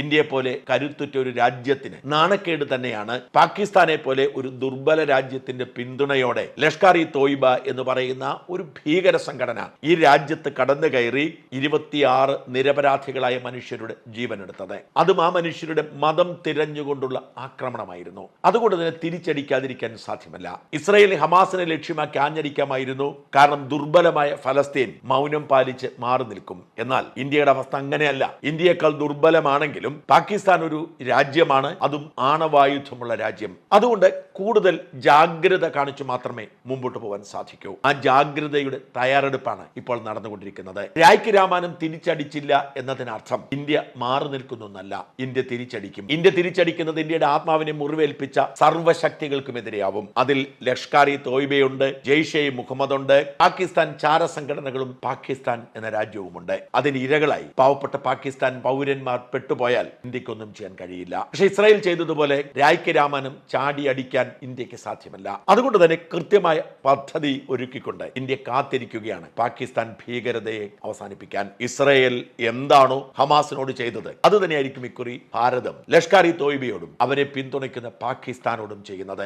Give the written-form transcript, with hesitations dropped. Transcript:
ഇന്ത്യയെ പോലെ കരുത്തുറ്റ ഒരു രാജ്യത്തിന് നാണക്കേട് തന്നെയാണ് പാകിസ്ഥാനെ പോലെ ഒരു ദുർബല രാജ്യത്തിന്റെ പിന്തുണയോടെ ലഷ്കർ ഇ തോയ്ബ എന്ന് പറയുന്ന ഒരു ഭീകര സംഘടന ഈ രാജ്യത്ത് കടന്നു കയറി 26 നിരപരാധികളായ മനുഷ്യരുടെ ജീവനെടുത്തത്. അതും ആ മനുഷ്യരുടെ മതം തിരഞ്ഞുകൊണ്ടുള്ള ആക്രമണമായിരുന്നു. അതുകൊണ്ട് തന്നെ തിരിച്ചടിക്കാതിരിക്കാൻ സാധ്യമല്ല. ഇസ്രായേൽ ഹമാസിനെ ലക്ഷ്യമാക്കി ആഞ്ഞടിക്കാമായിരുന്നു. കാരണം ദുർബലമായ ഫലസ്തീൻ മൗനം പാലിച്ച് മാറി നിൽക്കും. എന്നാൽ ഇന്ത്യയുടെ അവസ്ഥ അങ്ങനെയല്ല. ഇന്ത്യയേക്കാൾ ദുർബലമാണെങ്കിലും പാകിസ്ഥാൻ ഒരു രാജ്യമാണ്, അതും ആണവായുധമുള്ള രാജ്യം. അതുകൊണ്ട് കൂടുതൽ ജാഗ്രത കാണിച്ചു മാത്രമേ മുമ്പോട്ട് പോകാൻ സാധിക്കൂ. ആ ജാഗ്രതയുടെ തയ്യാറെടുപ്പാണ് ഇപ്പോൾ നടന്നുകൊണ്ടിരിക്കുന്നത്. രായ്ക്ക് രാമാനം തിരിച്ചടിച്ചില്ല എന്നതിനർത്ഥം ഇന്ത്യ മാറി നിൽക്കുന്നൊന്നല്ല. ഇന്ത്യ തിരിച്ചടിക്കും. ഇന്ത്യ തിരിച്ചടിക്കുന്നത് ഇന്ത്യയുടെ ആത്മാവിനെ മുറിവേൽപ്പിച്ച സർവ്വശക്തികൾക്കുമെതിരെയാവും. അതിൽ ലഷ്കർ ഇ തോയ്ബയുണ്ട്, ജെയ്ഷെ മുഹമ്മദ് ഉണ്ട്, പാകിസ്ഥാൻ ചാര സംഘടനകളും പാകിസ്ഥാൻ എന്ന രാജ്യവുമുണ്ട്. അതിന് ഇരകളായി പാവപ്പെട്ട പാകിസ്ഥാൻ പൗരന്മാർ പെട്ടുപോയാൽ ഇന്ത്യക്കൊന്നും ചെയ്യാൻ കഴിയില്ല. പക്ഷെ ഇസ്രായേൽ ചെയ്തതുപോലെ രായ്ക്ക് രാമാനം ചാടി അടിക്കാൻ ഇന്ത്യക്ക് സാധ്യമല്ല. അതുകൊണ്ട് തന്നെ കൃത്യമായ പദ്ധതി ഒരുക്കിക്കൊണ്ട് ഇന്ത്യ കാത്തിരിക്കുകയാണ് പാകിസ്ഥാൻ ഭീകരതയെ അവസാനിപ്പിക്കാൻ. ഇസ്രായേൽ എന്താണോ ഹമാസിനോട് ചെയ്തത് അത് തന്നെയായിരിക്കും ഇക്കുറി ഭാരതം ലഷ്കർ ഇ തോയ്ബയോടും അവരെ പിന്തുണയ്ക്കുന്ന പാകിസ്ഥാനോടും ചെയ്യുന്നത്.